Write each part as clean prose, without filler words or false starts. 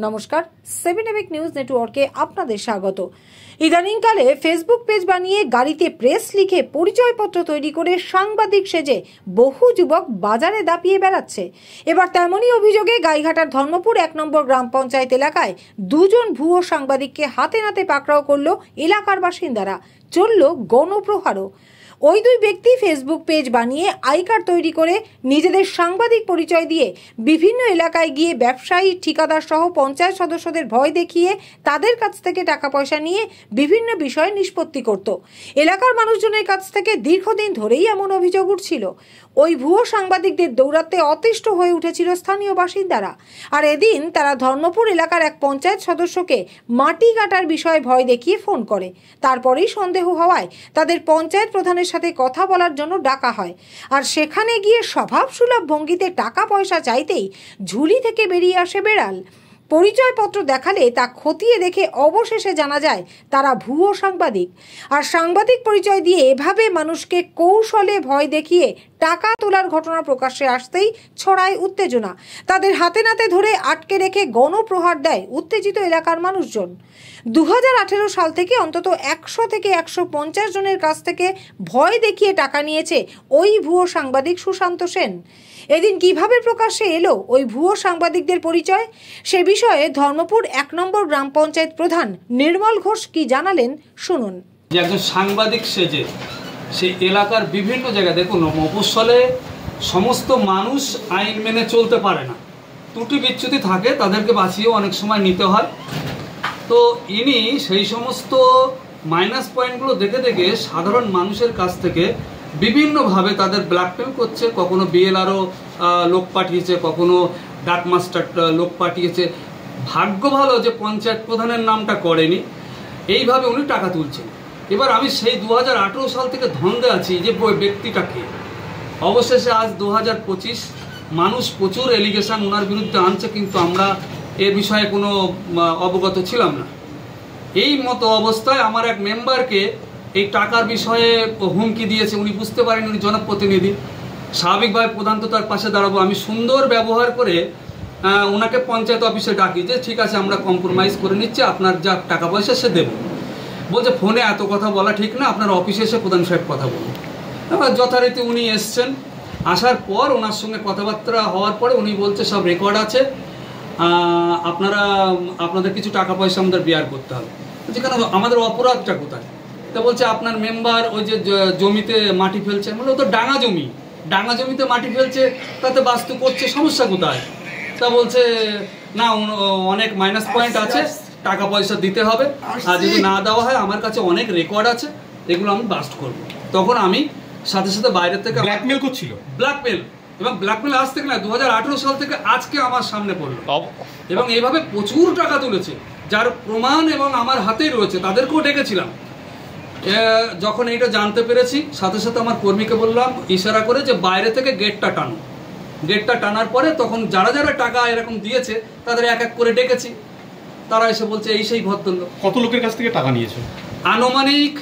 নমস্কার, 7 EPIC news নেটওয়ার্কে আপনাদের স্বাগত। ইদানিংকালে ফেসবুক পেজ বানিয়ে গাড়িতে প্রেস লিখে পরিচয়পত্র তৈরি করে সাংবাদিক সেজে বহু যুবক বাজারে দাপিয়ে বেড়াচ্ছে। এবার তেমনই অভিযোগে গাইঘাটার ধর্মপুর 1 নম্বর গ্রাম পঞ্চায়েত এলাকায় দুজন ভুয়ো সাংবাদিককে হাতে নাতে পাকড়াও করল এলাকার বাসিন্দারা। চলল গণপ্রহারও। ওই দুই ব্যক্তি ফেসবুক পেজ বানিয়ে আই কার্ড তৈরি করে নিজেদের সাংবাদিক পরিচয় দিয়ে বিভিন্ন এলাকায় গিয়ে ব্যবসায়ী, ঠিকাদার সহ পঞ্চায়েত সদস্যদের ভয় দেখিয়ে তাদের কাছ থেকে টাকা পয়সা নিয়ে বিভিন্ন বিষয় নিষ্পত্তি করত। এলাকার মানুষজনের কাছ থেকে দীর্ঘদিন ধরেই এমন অভিযোগ উঠছিল। ওই ভুয়ো সাংবাদিকদের দৌড়াতে অতিষ্ঠ হয়ে উঠেছিল স্থানীয় বাসিন্দারা। আর এদিন তারা ধর্মপুর এলাকার এক পঞ্চায়েত সদস্যকে মাটি কাটার বিষয়ে ভয় দেখিয়ে ফোন করে। তারপরেই সন্দেহ হওয়ায় তাদের পঞ্চায়েত প্রধানের সাথে কথা বলার জন্য ডাকা হয়। আর সেখানে গিয়ে স্বভাবসুলভ ভঙ্গিতে টাকা পয়সা চাইতেই ঝুলি থেকে বেরিয়ে আসে বেড়াল। পরিচয়পত্র দেখালে তা খতিয়ে দেখে অবশেষে জানা যায় তারা ভুয়ো সাংবাদিক। আর সাংবাদিক পরিচয় দিয়ে এভাবে মানুষকে কৌশলে ভয় দেখিয়ে টাকা তোলার ঘটনা প্রকাশ্যে আসতেই ছড়ায় উত্তেজনা। তাদের হাতে নাতে ধরে আটকে রেখে গণপ্রহার দেয় উত্তেজিত এলাকার মানুষজন। 2018 সাল থেকে অন্তত 100 থেকে 150 জনের কাছ থেকে ভয় দেখিয়ে টাকা নিয়েছে ওই ভুয়ো সাংবাদিক সুশান্ত সেন। এদিন কিভাবে প্রকাশ্যে এলো ওই ভুয়ো সাংবাদিকদের পরিচয়, সে বিষয়ে ধর্মপুর 1 নম্বর গ্রাম পঞ্চায়েত প্রধান নির্মল ঘোষ কি জানালেন শুনুন। একজন সাংবাদিক সেজে সে এলাকার বিভিন্ন জায়গায়, দেখুন মফস্বলে সমস্ত মানুষ আইন মেনে চলতে পারে না, ত্রুটি বিচ্যুতি থাকে, তাদেরকে বাঁচিয়েও অনেক সময় নিতে হয়। তো ইনি সেই সমস্ত মাইনাস পয়েন্টগুলো দেখে দেখে সাধারণ মানুষের কাছ থেকে বিভিন্নভাবে তাদের ব্ল্যাকমেল করছে। কখনো বিএলআরও লোক পাঠিয়েছে, কখনো ডাকমাস্টার লোক পাঠিয়েছে। ভাগ্য ভালো যে পঞ্চায়েত প্রধানের নামটা করেনি, এইভাবে উনি টাকা তুলছেন। এবার আমি সেই 2018 সাল থেকে ধন্দে আছি যে ব্যক্তিটাকে। অবশেষে আজ 2025 মানুষ প্রচুর এলিগেশন ওনার বিরুদ্ধে আনছে, কিন্তু আমরা এ বিষয়ে কোনো অবগত ছিলাম না। এই মতো অবস্থায় আমার এক মেম্বারকে এই টাকার বিষয়ে হুমকি দিয়েছে। উনি বুঝতে পারেন উনি জনপ্রতিনিধি, স্বাভাবিকভাবে প্রধান তো তার পাশে দাঁড়াবো। আমি সুন্দর ব্যবহার করে ওনাকে পঞ্চায়েত অফিসে ডাকি যে ঠিক আছে, আমরা কম্প্রোমাইজ করে নিচ্ছি, আপনার যা টাকা পয়সা সে দেব। বলছে ফোনে এত কথা বলা ঠিক না, আপনার অফিসে এসে প্রধান সাহেব কথা বলুন। এবার যথারীতি উনি এসছেন। আসার পর ওনার সঙ্গে কথাবার্তা হওয়ার পরে উনি বলছে সব রেকর্ড আছে, আপনাদের কিছু টাকা পয়সা আমাদের বিয়ার করতে হবে। যেখানে আমাদের অপরাধটা কোথায়? তা বলছে আপনার মেম্বার ওই যে জমিতে মাটি ফেলছে। মানে ও তো ডাঙা জমি, ডাঙা জমিতে মাটি ফেলছে, তাতে বাস্তু করছে, সমস্যা কোথায়? তা বলছে না, অনেক মাইনাস পয়েন্ট আছে, টাকা পয়সা দিতে হবে, আর যদি না দেওয়া হয় আমার কাছে অনেক রেকর্ড আছে, এগুলো আমি বাস্ট করব। তখন আমি সাথে সাথে বাইরে থেকে ব্ল্যাকমেল করছিল, ব্ল্যাকমেল এবং ব্ল্যাকমেল আজ থেকে না 2018 সাল থেকে আজকে আমার সামনে পড়লো। এবং এইভাবে প্রচুর টাকা তুলেছে, যার প্রমাণ এবং আমার হাতেই রয়েছে। তাদেরকেও ডেকেছিলাম। যখন এইটা জানতে পেরেছি সাথে সাথে আমার কর্মীকে বললাম ইশারা করে যে বাইরে থেকে গেটটা টানো। গেটটা টানার পরে তখন যারা যারা টাকা এরকম দিয়েছে তাদের এক এক করে ডেকেছি। তারা এসে বলছে এই সেই ভদ্রলোক। কত লোকের কাছ থেকে টাকা নিয়েছে? আনুমানিক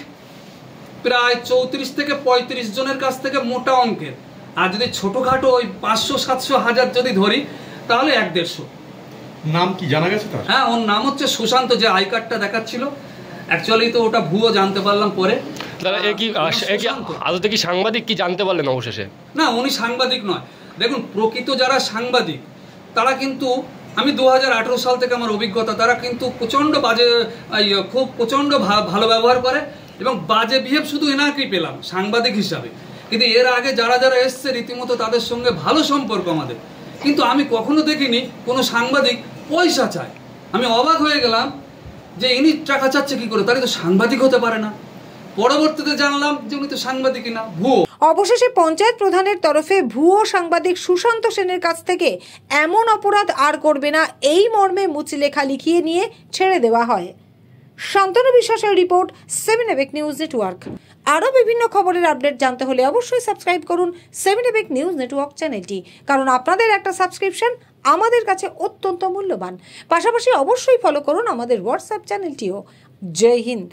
প্রায় 34 থেকে 35 জনের কাছ থেকে মোটা অঙ্কের। আর যদি ছোটখাটো ওই 500, 700, 1000 যদি ধরি তাহলে 1-150। নাম কি জানা গেছে তার? হ্যাঁ, ওর নাম হচ্ছে সুশান্ত। যে আই কার্ডটা দেখাচ্ছিল অ্যাকচুয়ালি তো ওটা ভুয়ো জানতে পারলাম পরে। দাদা আদতে কি সাংবাদিক কি জানতে পারলেন অবশেষে? না, উনি সাংবাদিক নয়। দেখুন, প্রকৃত যারা সাংবাদিক তারা কিন্তু, আমি 2018 সাল থেকে আমার অভিজ্ঞতা, তারা কিন্তু প্রচণ্ড বাজে, খুব প্রচণ্ড ভালো ব্যবহার করে এবং বাজে বিহেভ শুধু এনাকেই পেলাম সাংবাদিক হিসাবে। কিন্তু এর আগে যারা যারা এসছে রীতিমতো তাদের সঙ্গে ভালো সম্পর্ক আমাদের। কিন্তু আমি কখনো দেখিনি কোনো সাংবাদিক পয়সা চায়। আমি অবাক হয়ে গেলাম যে ইনি টাকা চাচ্ছে কি করে, তাহলে তো সাংবাদিক হতে পারে না। পরবর্তীতে জানলাম যে উনি তো সাংবাদিকই না, ভুয়ো। অবশেষে পঞ্চায়েত প্রধানের তরফে ভুয়ো সাংবাদিক সুশান্ত সেনের কাছ থেকে এমন অপরাধ আর করবে না এই মর্মে মুচলেখা লিখিয়ে নিয়ে ছেড়ে দেওয়া হয়। শান্তনু বিশ্বাসের রিপোর্ট, 7 এবিক নিউজ নেটওয়ার্ক। আরও বিভিন্ন খবরের আপডেট জানতে হলে অবশ্যই সাবস্ক্রাইব করুন 7 এবিক নিউজ নেটওয়ার্ক চ্যানেলটি, কারণ আপনাদের একটা সাবস্ক্রিপশন আমাদের কাছে অত্যন্ত মূল্যবান। পাশাপাশি অবশ্যই ফলো করুন আমাদের হোয়াটসঅ্যাপ চ্যানেলটিও। জয় হিন্দ।